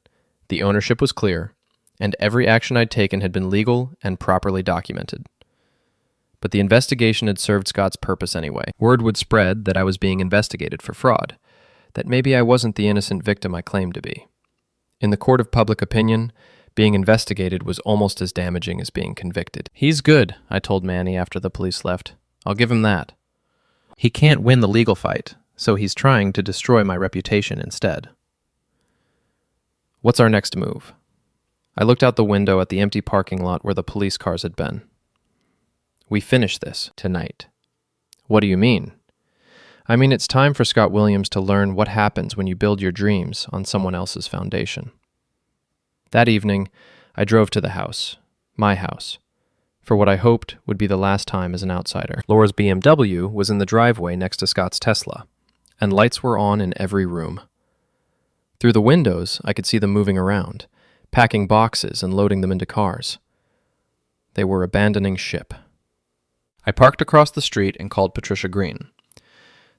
the ownership was clear, and every action I'd taken had been legal and properly documented. But the investigation had served Scott's purpose anyway. Word would spread that I was being investigated for fraud, that maybe I wasn't the innocent victim I claimed to be. In the court of public opinion, being investigated was almost as damaging as being convicted. He's good, I told Manny after the police left. I'll give him that. He can't win the legal fight, so he's trying to destroy my reputation instead. What's our next move? I looked out the window at the empty parking lot where the police cars had been. We finish this tonight. What do you mean? I mean, it's time for Scott Williams to learn what happens when you build your dreams on someone else's foundation. That evening, I drove to the house, my house, for what I hoped would be the last time as an outsider. Laura's BMW was in the driveway next to Scott's Tesla, and lights were on in every room. Through the windows, I could see them moving around, packing boxes and loading them into cars. They were abandoning ship. I parked across the street and called Patricia Green.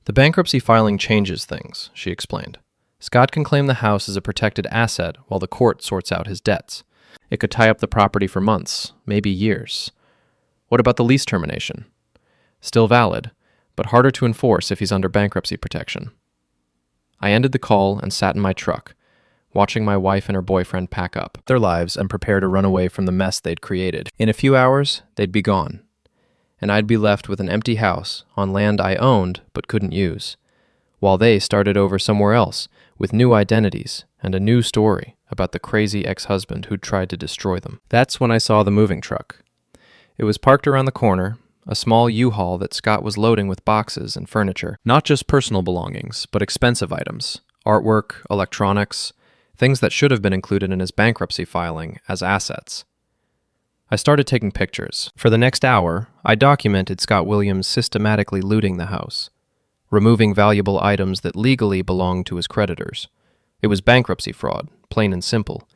The bankruptcy filing changes things, she explained. Scott can claim the house as a protected asset while the court sorts out his debts. It could tie up the property for months, maybe years. What about the lease termination? Still valid, but harder to enforce if he's under bankruptcy protection. I ended the call and sat in my truck, watching my wife and her boyfriend pack up their lives and prepare to run away from the mess they'd created. In a few hours, they'd be gone, and I'd be left with an empty house on land I owned but couldn't use, while they started over somewhere else with new identities and a new story about the crazy ex-husband who'd tried to destroy them. That's when I saw the moving truck. It was parked around the corner, a small U-Haul that Scott was loading with boxes and furniture. Not just personal belongings, but expensive items, artwork, electronics, things that should have been included in his bankruptcy filing as assets. I started taking pictures. For the next hour, I documented Scott Williams systematically looting the house, removing valuable items that legally belonged to his creditors. It was bankruptcy fraud, plain and simple,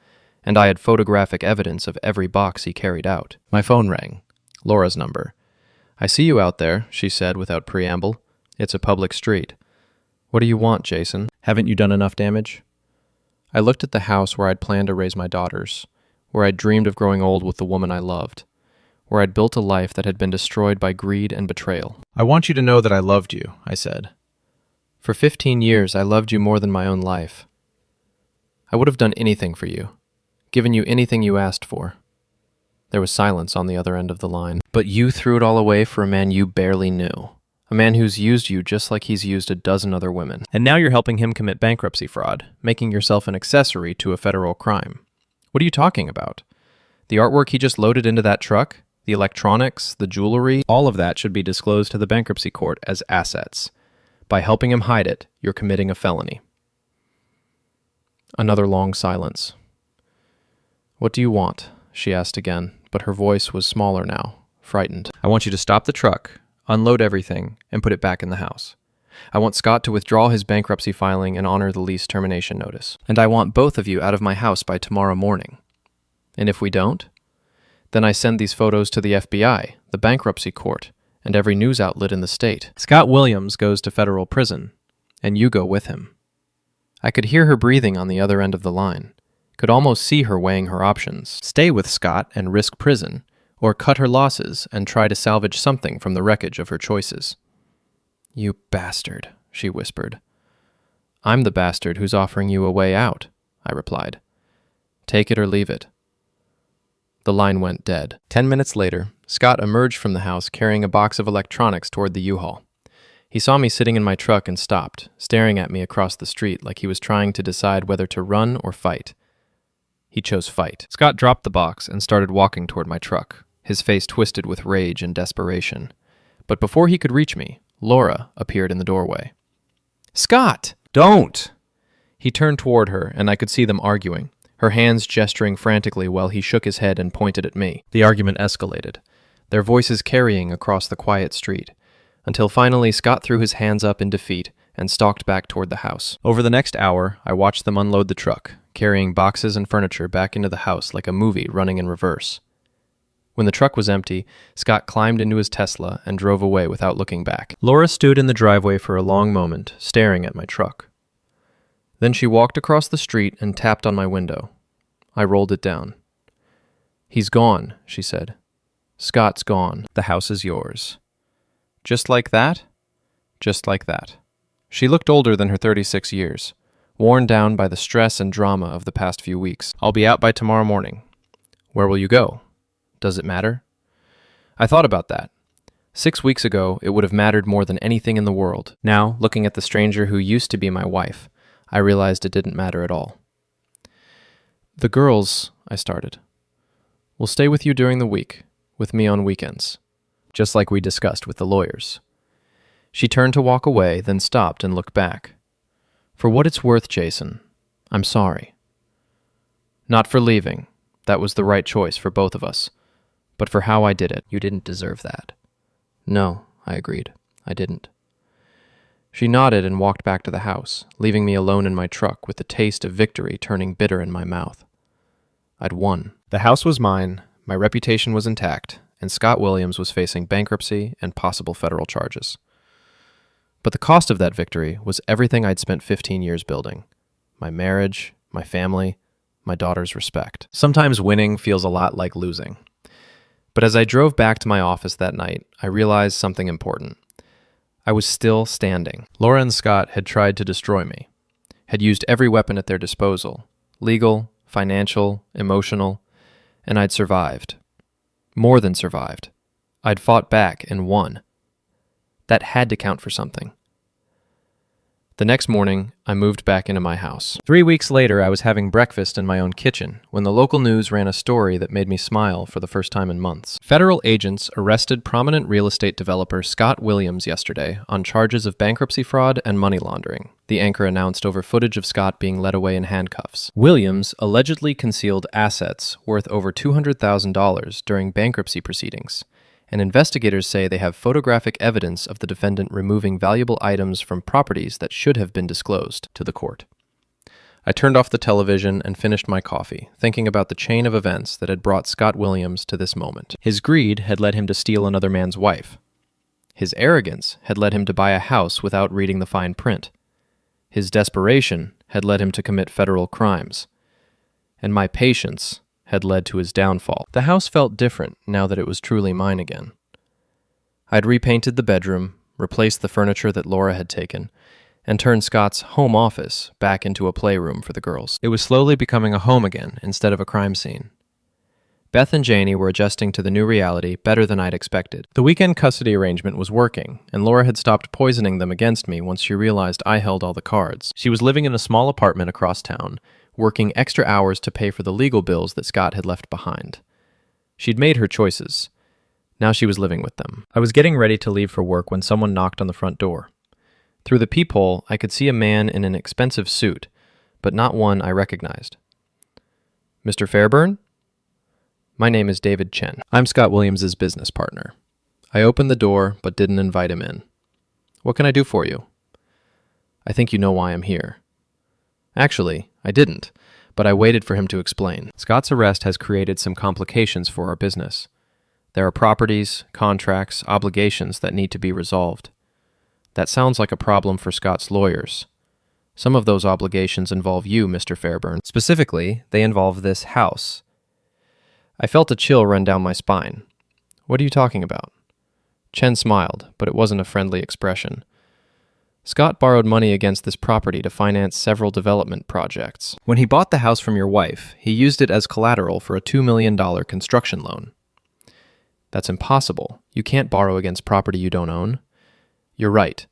and I had photographic evidence of every box he carried out. My phone rang. Laura's number. I see you out there, she said without preamble. It's a public street. What do you want, Jason? Haven't you done enough damage? I looked at the house where I'd planned to raise my daughters, where I'd dreamed of growing old with the woman I loved, where I'd built a life that had been destroyed by greed and betrayal. I want you to know that I loved you, I said. For 15 years, I loved you more than my own life. I would have done anything for you, given you anything you asked for. There was silence on the other end of the line. But you threw it all away for a man you barely knew, A man who's used you just like he's used a dozen other women. And now you're helping him commit bankruptcy fraud, making yourself an accessory to a federal crime. What are you talking about? The artwork he just loaded into that truck? The electronics? The jewelry? All of that should be disclosed to the bankruptcy court as assets. By helping him hide it, you're committing a felony. Another long silence. What do you want? She asked again, but her voice was smaller now, frightened. I want you to stop the truck, unload everything, and put it back in the house. I want Scott to withdraw his bankruptcy filing and honor the lease termination notice. And I want both of you out of my house by tomorrow morning. And if we don't, then I send these photos to the FBI, the bankruptcy court, and every news outlet in the state. Scott Williams goes to federal prison, and you go with him. I could hear her breathing on the other end of the line, could almost see her weighing her options. Stay with Scott and risk prison, or cut her losses and try to salvage something from the wreckage of her choices. You bastard, she whispered. I'm the bastard who's offering you a way out, I replied. Take it or leave it. The line went dead. 10 minutes later, Scott emerged from the house carrying a box of electronics toward the U-Haul. He saw me sitting in my truck and stopped, staring at me across the street like he was trying to decide whether to run or fight. He chose fight. Scott dropped the box and started walking toward my truck, his face twisted with rage and desperation. But before he could reach me, Laura appeared in the doorway. Scott! Don't! He turned toward her, and I could see them arguing, her hands gesturing frantically while he shook his head and pointed at me. The argument escalated, their voices carrying across the quiet street, until finally Scott threw his hands up in defeat and stalked back toward the house. Over the next hour, I watched them unload the truck, carrying boxes and furniture back into the house like a movie running in reverse. When the truck was empty, Scott climbed into his Tesla and drove away without looking back. Laura stood in the driveway for a long moment, staring at my truck. Then she walked across the street and tapped on my window. I rolled it down. He's gone, she said. Scott's gone. The house is yours. Just like that? Just like that. She looked older than her 36 years, worn down by the stress and drama of the past few weeks. I'll be out by tomorrow morning. Where will you go? Does it matter? I thought about that. 6 weeks ago, it would have mattered more than anything in the world. Now, looking at the stranger who used to be my wife, I realized it didn't matter at all. The girls, I started, will stay with you during the week, with me on weekends, just like we discussed with the lawyers. She turned to walk away, then stopped and looked back. For what it's worth, Jason, I'm sorry. Not for leaving. That was the right choice for both of us. But for how I did it, you didn't deserve that. No, I agreed. I didn't. She nodded and walked back to the house, leaving me alone in my truck with the taste of victory turning bitter in my mouth. I'd won. The house was mine, my reputation was intact, and Scott Williams was facing bankruptcy and possible federal charges. But the cost of that victory was everything I'd spent 15 years building. My marriage, my family, my daughter's respect. Sometimes winning feels a lot like losing. But as I drove back to my office that night, I realized something important. I was still standing. Laura and Scott had tried to destroy me, had used every weapon at their disposal, legal, financial, emotional, and I'd survived. More than survived. I'd fought back and won. That had to count for something. The next morning, I moved back into my house. 3 weeks later, I was having breakfast in my own kitchen when the local news ran a story that made me smile for the first time in months. Federal agents arrested prominent real estate developer Scott Williams yesterday on charges of bankruptcy fraud and money laundering, the anchor announced over footage of Scott being led away in handcuffs. Williams allegedly concealed assets worth over $200,000 during bankruptcy proceedings, and investigators say they have photographic evidence of the defendant removing valuable items from properties that should have been disclosed to the court. I turned off the television and finished my coffee, thinking about the chain of events that had brought Scott Williams to this moment. His greed had led him to steal another man's wife. His arrogance had led him to buy a house without reading the fine print. His desperation had led him to commit federal crimes. And my patience had led to his downfall. The house felt different now that it was truly mine again. I'd repainted the bedroom, replaced the furniture that Laura had taken, and turned Scott's home office back into a playroom for the girls. It was slowly becoming a home again instead of a crime scene. Beth and Janie were adjusting to the new reality better than I'd expected. The weekend custody arrangement was working, and Laura had stopped poisoning them against me once she realized I held all the cards. She was living in a small apartment across town, working extra hours to pay for the legal bills that Scott had left behind. She'd made her choices. Now she was living with them. I was getting ready to leave for work when someone knocked on the front door. Through the peephole, I could see a man in an expensive suit, but not one I recognized. Mr. Fairburn? My name is David Chen. I'm Scott Williams' business partner. I opened the door, but didn't invite him in. What can I do for you? I think you know why I'm here. Actually, I didn't, but I waited for him to explain. Scott's arrest has created some complications for our business. There are properties, contracts, obligations that need to be resolved. That sounds like a problem for Scott's lawyers. Some of those obligations involve you, Mr. Fairburn. Specifically, they involve this house. I felt a chill run down my spine. What are you talking about? Chen smiled, but it wasn't a friendly expression. Scott borrowed money against this property to finance several development projects. When he bought the house from your wife, he used it as collateral for a $2 million construction loan. That's impossible. You can't borrow against property you don't own. You're right.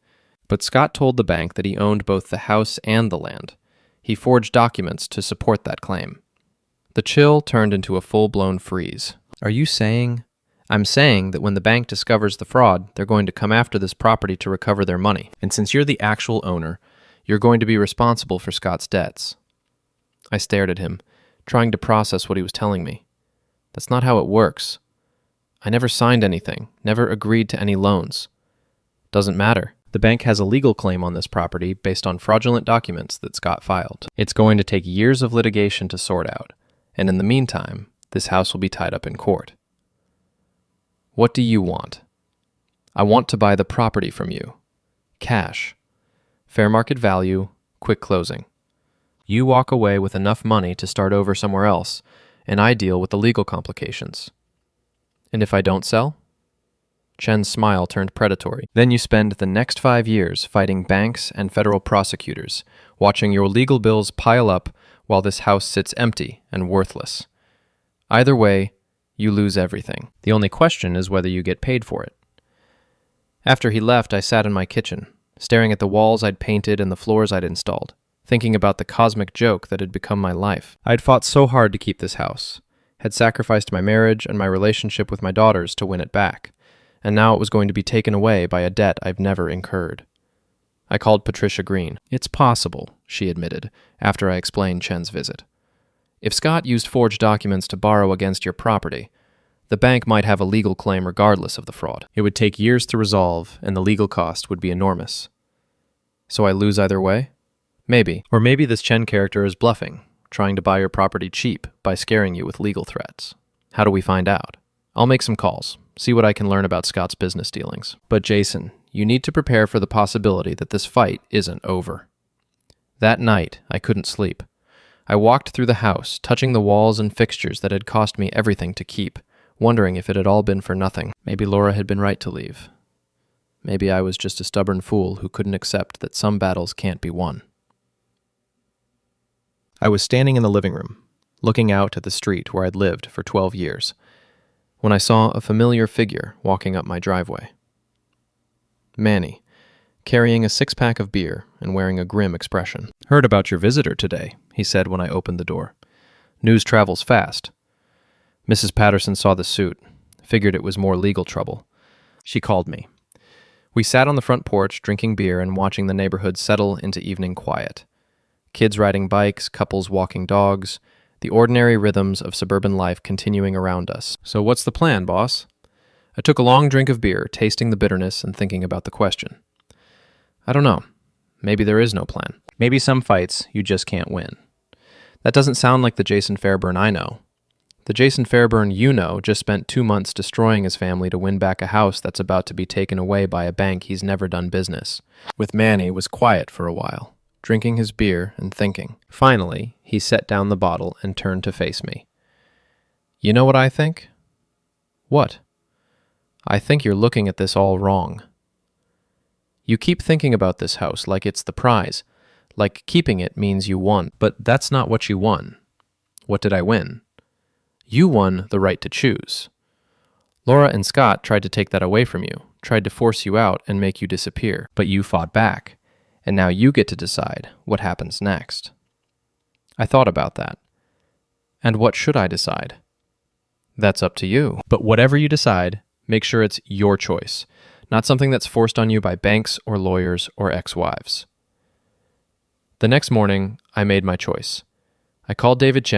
But Scott told the bank that he owned both the house and the land. He forged documents to support that claim. The chill turned into a full-blown freeze. Are you saying? I'm saying that when the bank discovers the fraud, they're going to come after this property to recover their money. And since you're the actual owner, you're going to be responsible for Scott's debts. I stared at him, trying to process what he was telling me. That's not how it works. I never signed anything, never agreed to any loans. Doesn't matter. The bank has a legal claim on this property based on fraudulent documents that Scott filed. It's going to take years of litigation to sort out, and in the meantime, this house will be tied up in court. What do you want? I want to buy the property from you. Cash. Fair market value, quick closing. You walk away with enough money to start over somewhere else, and I deal with the legal complications. And if I don't sell? Chen's smile turned predatory. Then you spend the next 5 years fighting banks and federal prosecutors, watching your legal bills pile up while this house sits empty and worthless. Either way, you lose everything. The only question is whether you get paid for it. After he left, I sat in my kitchen, staring at the walls I'd painted and the floors I'd installed, thinking about the cosmic joke that had become my life. I'd fought so hard to keep this house, had sacrificed my marriage and my relationship with my daughters to win it back, and now it was going to be taken away by a debt I've never incurred. I called Patricia Green. It's possible, she admitted, after I explained Chen's visit. If Scott used forged documents to borrow against your property, the bank might have a legal claim regardless of the fraud. It would take years to resolve, and the legal cost would be enormous. So I lose either way? Maybe. Or maybe this Chen character is bluffing, trying to buy your property cheap by scaring you with legal threats. How do we find out? I'll make some calls, see what I can learn about Scott's business dealings. But Jason, you need to prepare for the possibility that this fight isn't over. That night, I couldn't sleep. I walked through the house, touching the walls and fixtures that had cost me everything to keep, wondering if it had all been for nothing. Maybe Laura had been right to leave. Maybe I was just a stubborn fool who couldn't accept that some battles can't be won. I was standing in the living room, looking out at the street where I'd lived for 12 years, when I saw a familiar figure walking up my driveway. Manny, carrying a six-pack of beer and wearing a grim expression. Heard about your visitor today, he said when I opened the door. News travels fast. Mrs. Patterson saw the suit, figured it was more legal trouble. She called me. We sat on the front porch drinking beer and watching the neighborhood settle into evening quiet. Kids riding bikes, couples walking dogs, the ordinary rhythms of suburban life continuing around us. So what's the plan, boss? I took a long drink of beer, tasting the bitterness and thinking about the question. I don't know. Maybe there is no plan. Maybe some fights you just can't win. That doesn't sound like the Jason Fairburn I know. The Jason Fairburn you know just spent 2 months destroying his family to win back a house that's about to be taken away by a bank he's never done business. With Manny was quiet for a while, drinking his beer and thinking. Finally, he set down the bottle and turned to face me. You know what I think? What? I think you're looking at this all wrong. You keep thinking about this house like it's the prize, like keeping it means you won, but that's not what you won. What did I win? You won the right to choose. Laura and Scott tried to take that away from you, tried to force you out and make you disappear, but you fought back, and now you get to decide what happens next. I thought about that. And what should I decide? That's up to you. But whatever you decide, make sure it's your choice, not something that's forced on you by banks or lawyers or ex-wives. The next morning, I made my choice. I called David Chen